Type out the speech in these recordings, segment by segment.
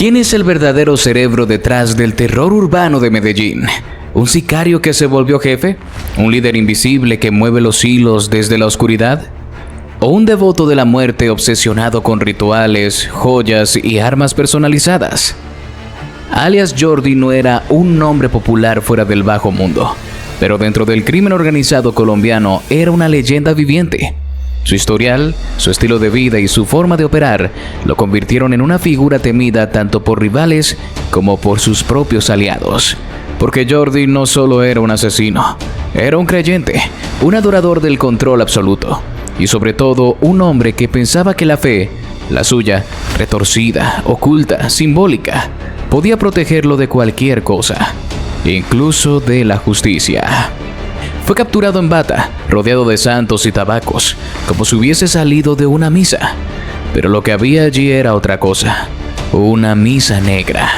¿Quién es el verdadero cerebro detrás del terror urbano de Medellín? ¿Un sicario que se volvió jefe? ¿Un líder invisible que mueve los hilos desde la oscuridad? ¿O un devoto de la muerte obsesionado con rituales, joyas y armas personalizadas? Alias Jordi no era un nombre popular fuera del bajo mundo, pero dentro del crimen organizado colombiano era una leyenda viviente. Su historial, su estilo de vida y su forma de operar lo convirtieron en una figura temida tanto por rivales como por sus propios aliados. Porque Jordi no solo era un asesino, era un creyente, un adorador del control absoluto y sobre todo un hombre que pensaba que la fe, la suya, retorcida, oculta, simbólica, podía protegerlo de cualquier cosa, incluso de la justicia. Fue capturado en bata, rodeado de santos y tabacos, como si hubiese salido de una misa. Pero lo que había allí era otra cosa, una misa negra,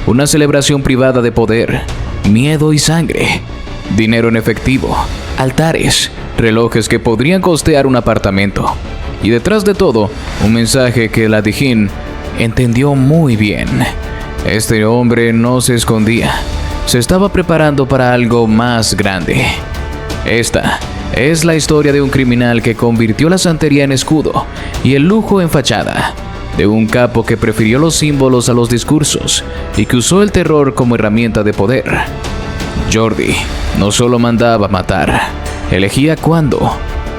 una celebración privada de poder, miedo y sangre, dinero en efectivo, altares, relojes que podrían costear un apartamento. Y detrás de todo, un mensaje que la Dijín entendió muy bien. Este hombre no se escondía, se estaba preparando para algo más grande. Esta es la historia de un criminal que convirtió la santería en escudo y el lujo en fachada, de un capo que prefirió los símbolos a los discursos y que usó el terror como herramienta de poder. Jordi no solo mandaba matar, elegía cuándo,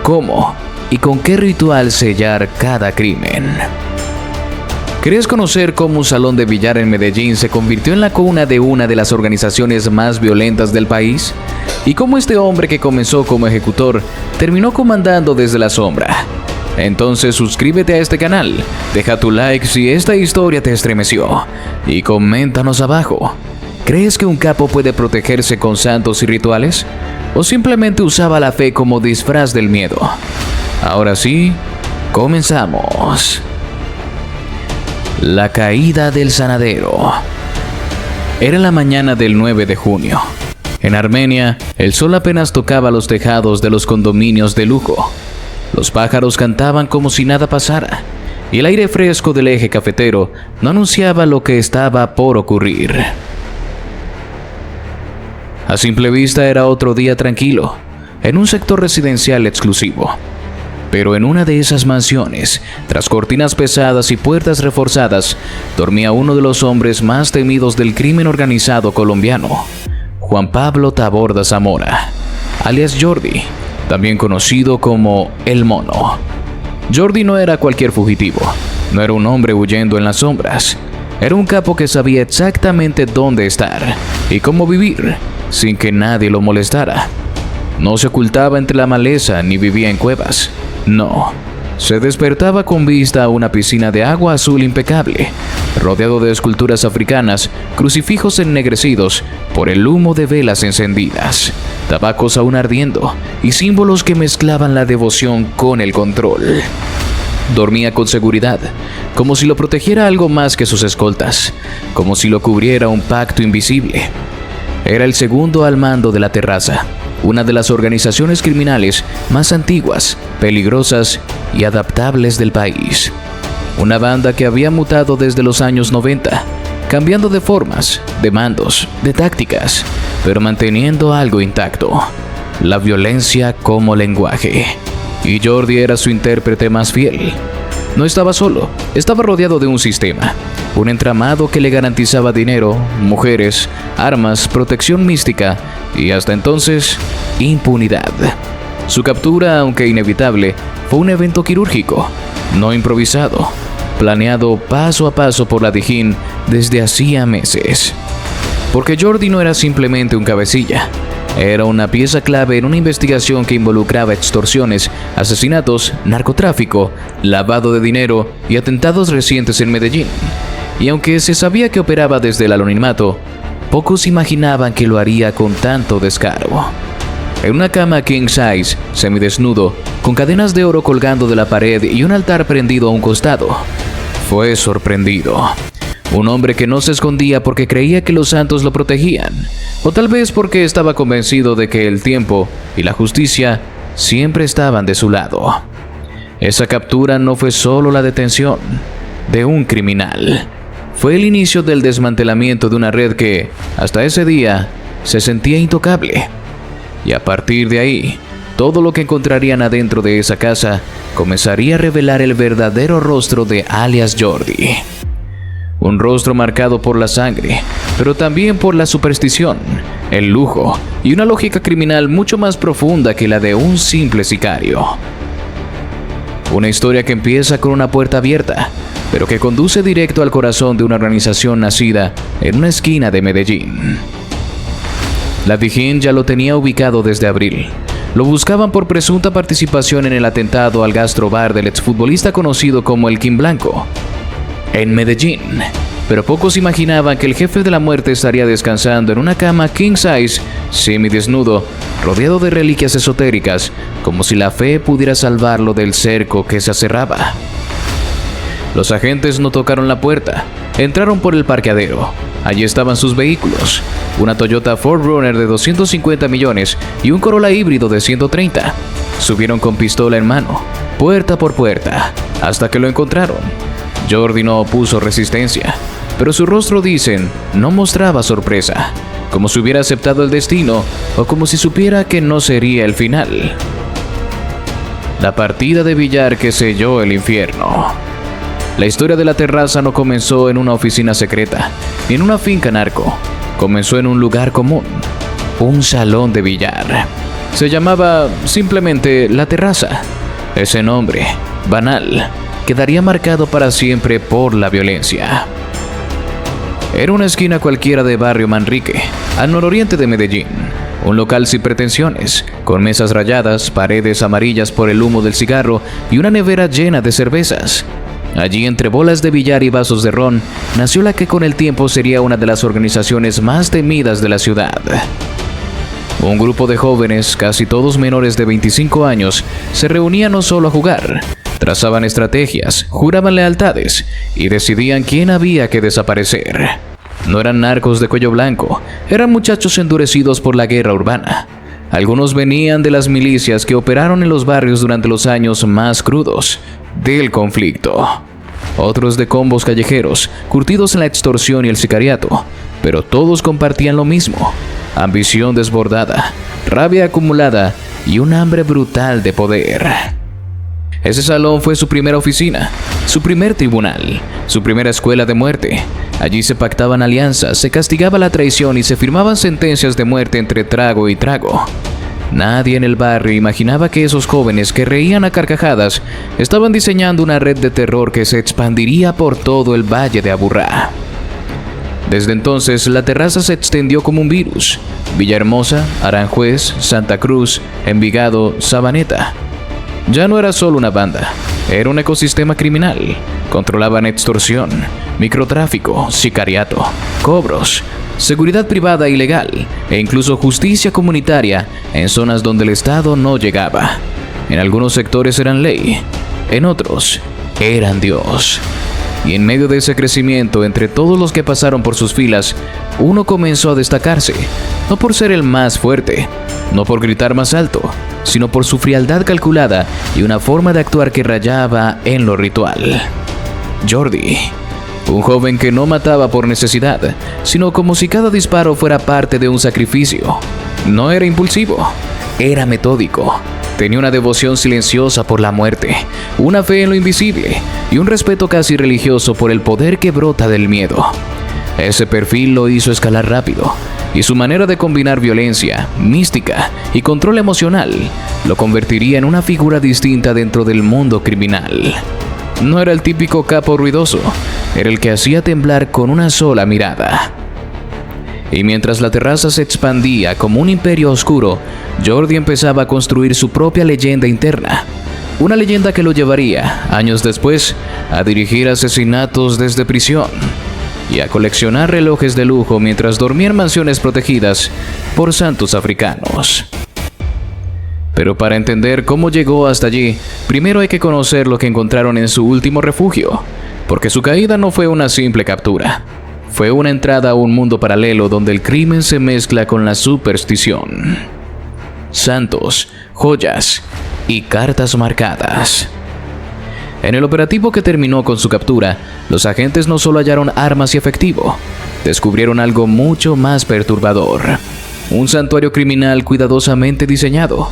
cómo y con qué ritual sellar cada crimen. ¿Querías conocer cómo un salón de billar en Medellín se convirtió en la cuna de una de las organizaciones más violentas del país? ¿Y cómo este hombre que comenzó como ejecutor terminó comandando desde la sombra? Entonces suscríbete a este canal, deja tu like si esta historia te estremeció y coméntanos abajo. ¿Crees que un capo puede protegerse con santos y rituales? ¿O simplemente usaba la fe como disfraz del miedo? Ahora sí, comenzamos. La caída del sanadero. Era la mañana del 9 de junio. En Armenia, el sol apenas tocaba los tejados de los condominios de lujo. Los pájaros cantaban como si nada pasara, y el aire fresco del eje cafetero no anunciaba lo que estaba por ocurrir. A simple vista era otro día tranquilo, en un sector residencial exclusivo. Pero en una de esas mansiones, tras cortinas pesadas y puertas reforzadas, dormía uno de los hombres más temidos del crimen organizado colombiano, Juan Pablo Taborda Zamora, alias Jordi, también conocido como El Mono. Jordi no era cualquier fugitivo, no era un hombre huyendo en las sombras, era un capo que sabía exactamente dónde estar y cómo vivir sin que nadie lo molestara. No se ocultaba entre la maleza ni vivía en cuevas. No, se despertaba con vista a una piscina de agua azul impecable, rodeado de esculturas africanas, crucifijos ennegrecidos por el humo de velas encendidas, tabacos aún ardiendo y símbolos que mezclaban la devoción con el control. Dormía con seguridad, como si lo protegiera algo más que sus escoltas, como si lo cubriera un pacto invisible. Era el segundo al mando de la Terraza, una de las organizaciones criminales más antiguas, peligrosas y adaptables del país. Una banda que había mutado desde los años 90, cambiando de formas, de mandos, de tácticas, pero manteniendo algo intacto: la violencia como lenguaje. Y Jordi era su intérprete más fiel. No estaba solo, estaba rodeado de un sistema, un entramado que le garantizaba dinero, mujeres, armas, protección mística y hasta entonces, impunidad. Su captura, aunque inevitable, fue un evento quirúrgico, no improvisado, planeado paso a paso por la Dijín desde hacía meses. Porque Jordi no era simplemente un cabecilla, era una pieza clave en una investigación que involucraba extorsiones, asesinatos, narcotráfico, lavado de dinero y atentados recientes en Medellín. Y aunque se sabía que operaba desde el anonimato, pocos imaginaban que lo haría con tanto descaro. En una cama king size, semidesnudo, con cadenas de oro colgando de la pared y un altar prendido a un costado, fue sorprendido. Un hombre que no se escondía porque creía que los santos lo protegían, o tal vez porque estaba convencido de que el tiempo y la justicia siempre estaban de su lado. Esa captura no fue solo la detención de un criminal, fue el inicio del desmantelamiento de una red que, hasta ese día, se sentía intocable. Y a partir de ahí, todo lo que encontrarían adentro de esa casa comenzaría a revelar el verdadero rostro de alias Jordi. Un rostro marcado por la sangre, pero también por la superstición, el lujo y una lógica criminal mucho más profunda que la de un simple sicario. Una historia que empieza con una puerta abierta, pero que conduce directo al corazón de una organización nacida en una esquina de Medellín. La Dijín ya lo tenía ubicado desde abril. Lo buscaban por presunta participación en el atentado al gastrobar del exfutbolista conocido como el King Blanco, en Medellín. Pero pocos imaginaban que el jefe de la muerte estaría descansando en una cama king size, semidesnudo, rodeado de reliquias esotéricas, como si la fe pudiera salvarlo del cerco que se acerraba. Los agentes no tocaron la puerta, entraron por el parqueadero. Allí estaban sus vehículos, una Toyota 4Runner de 250 millones y un Corolla híbrido de 130. Subieron con pistola en mano, puerta por puerta, hasta que lo encontraron. Jordi no opuso resistencia, pero su rostro, dicen, no mostraba sorpresa, como si hubiera aceptado el destino o como si supiera que no sería el final. La partida de billar que selló el infierno. La historia de la terraza no comenzó en una oficina secreta, ni en una finca narco. Comenzó en un lugar común, un salón de billar. Se llamaba simplemente La Terraza. Ese nombre, banal, quedaría marcado para siempre por la violencia. Era una esquina cualquiera de barrio Manrique, al nororiente de Medellín. Un local sin pretensiones, con mesas rayadas, paredes amarillas por el humo del cigarro y una nevera llena de cervezas. Allí, entre bolas de billar y vasos de ron, nació la que con el tiempo sería una de las organizaciones más temidas de la ciudad. Un grupo de jóvenes, casi todos menores de 25 años, se reunían no solo a jugar, trazaban estrategias, juraban lealtades y decidían quién había que desaparecer. No eran narcos de cuello blanco, eran muchachos endurecidos por la guerra urbana. Algunos venían de las milicias que operaron en los barrios durante los años más crudos del conflicto. Otros de combos callejeros, curtidos en la extorsión y el sicariato, pero todos compartían lo mismo: ambición desbordada, rabia acumulada y un hambre brutal de poder. Ese salón fue su primera oficina, su primer tribunal, su primera escuela de muerte. Allí se pactaban alianzas, se castigaba la traición y se firmaban sentencias de muerte entre trago y trago. Nadie en el barrio imaginaba que esos jóvenes que reían a carcajadas estaban diseñando una red de terror que se expandiría por todo el Valle de Aburrá. Desde entonces, la terraza se extendió como un virus. Villahermosa, Aranjuez, Santa Cruz, Envigado, Sabaneta. Ya no era solo una banda, era un ecosistema criminal. Controlaban extorsión, microtráfico, sicariato, cobros, seguridad privada ilegal e incluso justicia comunitaria en zonas donde el Estado no llegaba. En algunos sectores eran ley, en otros eran Dios. Y en medio de ese crecimiento, entre todos los que pasaron por sus filas, uno comenzó a destacarse, no por ser el más fuerte, no por gritar más alto, sino por su frialdad calculada y una forma de actuar que rayaba en lo ritual. Jordi, un joven que no mataba por necesidad, sino como si cada disparo fuera parte de un sacrificio. No era impulsivo, era metódico. Tenía una devoción silenciosa por la muerte, una fe en lo invisible y un respeto casi religioso por el poder que brota del miedo. Ese perfil lo hizo escalar rápido, y su manera de combinar violencia, mística y control emocional lo convertiría en una figura distinta dentro del mundo criminal. No era el típico capo ruidoso, era el que hacía temblar con una sola mirada. Y mientras la terraza se expandía como un imperio oscuro, Jordi empezaba a construir su propia leyenda interna. Una leyenda que lo llevaría, años después, a dirigir asesinatos desde prisión y a coleccionar relojes de lujo mientras dormía en mansiones protegidas por santos africanos. Pero para entender cómo llegó hasta allí, primero hay que conocer lo que encontraron en su último refugio, porque su caída no fue una simple captura. Fue una entrada a un mundo paralelo donde el crimen se mezcla con la superstición. Santos, joyas y cartas marcadas. En el operativo que terminó con su captura, los agentes no solo hallaron armas y efectivo, descubrieron algo mucho más perturbador. Un santuario criminal cuidadosamente diseñado.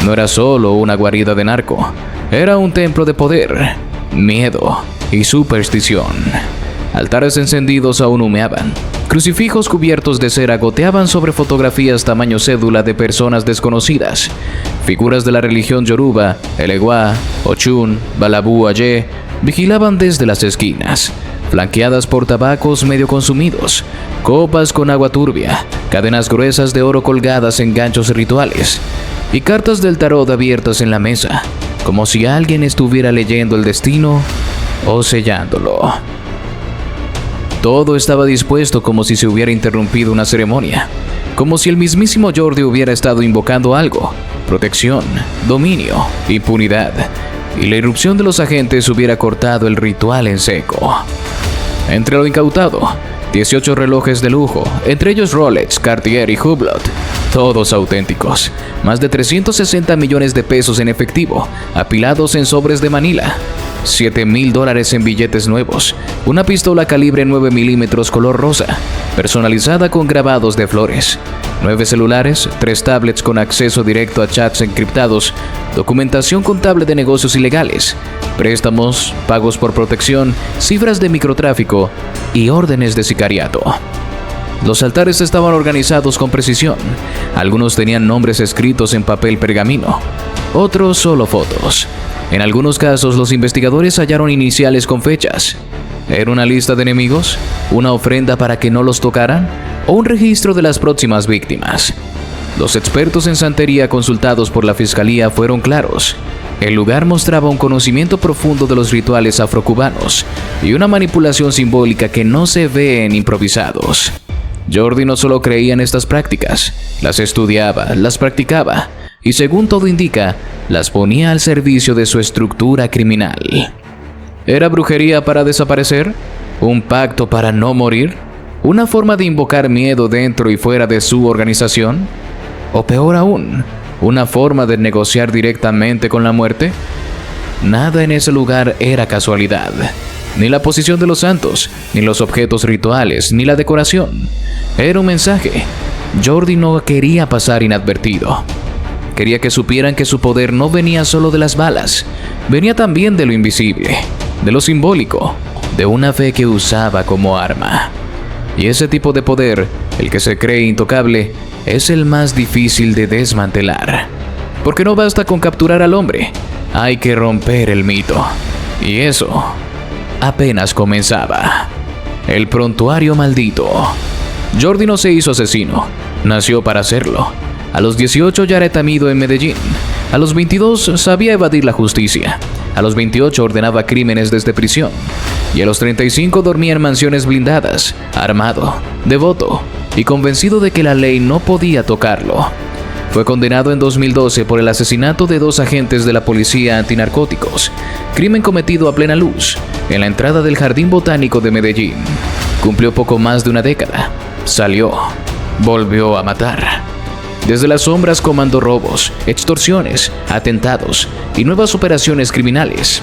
No era solo una guarida de narco, era un templo de poder, miedo y superstición. Altares encendidos aún humeaban. Crucifijos cubiertos de cera goteaban sobre fotografías tamaño cédula de personas desconocidas. Figuras de la religión yoruba, Elegua, Ochun, Balabu Aye, vigilaban desde las esquinas, flanqueadas por tabacos medio consumidos, copas con agua turbia, cadenas gruesas de oro colgadas en ganchos rituales y cartas del tarot abiertas en la mesa, como si alguien estuviera leyendo el destino o sellándolo. Todo estaba dispuesto como si se hubiera interrumpido una ceremonia, como si el mismísimo Jordi hubiera estado invocando algo: protección, dominio, impunidad, y la irrupción de los agentes hubiera cortado el ritual en seco. Entre lo incautado, 18 relojes de lujo, entre ellos Rolex, Cartier y Hublot, todos auténticos, más de 360 millones de pesos en efectivo, apilados en sobres de Manila, $7,000 en billetes nuevos, una pistola calibre 9 milímetros color rosa, personalizada con grabados de flores, 9 celulares, 3 tablets con acceso directo a chats encriptados, documentación contable de negocios ilegales, préstamos, pagos por protección, cifras de microtráfico y órdenes de sicariato. Los altares estaban organizados con precisión. Algunos tenían nombres escritos en papel pergamino, otros solo fotos. En algunos casos, los investigadores hallaron iniciales con fechas. ¿Era una lista de enemigos? ¿Una ofrenda para que no los tocaran? ¿O un registro de las próximas víctimas? Los expertos en santería consultados por la fiscalía fueron claros. El lugar mostraba un conocimiento profundo de los rituales afrocubanos y una manipulación simbólica que no se ve en improvisados. Jordi no solo creía en estas prácticas, las estudiaba, las practicaba y, según todo indica, las ponía al servicio de su estructura criminal. ¿Era brujería para desaparecer? ¿Un pacto para no morir? ¿Una forma de invocar miedo dentro y fuera de su organización? ¿O peor aún, una forma de negociar directamente con la muerte? Nada en ese lugar era casualidad. Ni la posición de los santos, ni los objetos rituales, ni la decoración. Era un mensaje. Jordi no quería pasar inadvertido. Quería que supieran que su poder no venía solo de las balas, venía también de lo invisible, de lo simbólico, de una fe que usaba como arma. Y ese tipo de poder, el que se cree intocable, es el más difícil de desmantelar. Porque no basta con capturar al hombre, hay que romper el mito. Y eso apenas comenzaba. El prontuario maldito. Jordi no se hizo asesino, nació para hacerlo. A los 18 ya era temido en Medellín. A los 22 sabía evadir la justicia. A los 28 ordenaba crímenes desde prisión. Y a los 35 dormía en mansiones blindadas, armado, devoto y convencido de que la ley no podía tocarlo. Fue condenado en 2012 por el asesinato de 2 agentes de la policía antinarcóticos, crimen cometido a plena luz, en la entrada del Jardín Botánico de Medellín. Cumplió poco más de una década. Salió. Volvió a matar. Desde las sombras comandó robos, extorsiones, atentados y nuevas operaciones criminales.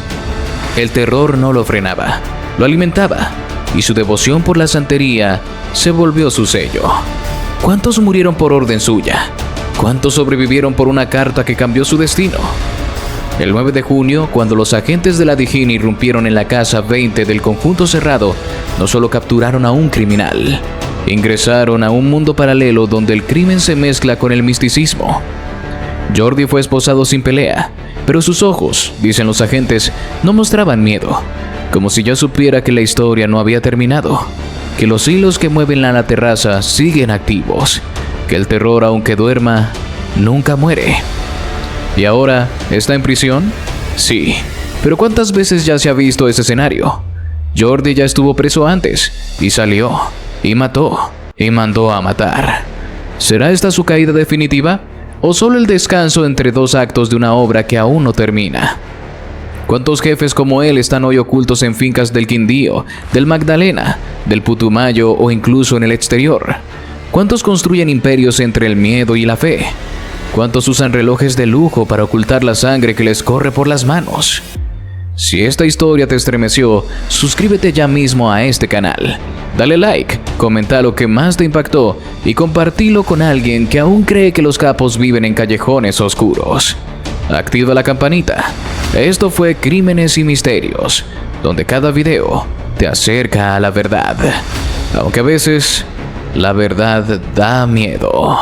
El terror no lo frenaba, lo alimentaba, y su devoción por la santería se volvió su sello. ¿Cuántos murieron por orden suya? ¿Cuántos sobrevivieron por una carta que cambió su destino? El 9 de junio, cuando los agentes de la DIJÍN irrumpieron en la casa 20 del conjunto cerrado, no solo capturaron a un criminal, ingresaron a un mundo paralelo donde el crimen se mezcla con el misticismo. Jordi fue esposado sin pelea, pero sus ojos, dicen los agentes, no mostraban miedo, como si ya supiera que la historia no había terminado, que los hilos que mueven la terraza siguen activos, que el terror, aunque duerma, nunca muere. ¿Y ahora está en prisión? Sí, pero ¿cuántas veces ya se ha visto ese escenario? Jordi ya estuvo preso antes, y salió, y mató, y mandó a matar. ¿Será esta su caída definitiva? ¿O solo el descanso entre 2 actos de una obra que aún no termina? ¿Cuántos jefes como él están hoy ocultos en fincas del Quindío, del Magdalena, del Putumayo o incluso en el exterior? ¿Cuántos construyen imperios entre el miedo y la fe? ¿Cuántos usan relojes de lujo para ocultar la sangre que les corre por las manos? Si esta historia te estremeció, suscríbete ya mismo a este canal. Dale like, comenta lo que más te impactó y compartilo con alguien que aún cree que los capos viven en callejones oscuros. Activa la campanita. Esto fue Crímenes y Misterios, donde cada video te acerca a la verdad. Aunque a veces la verdad da miedo.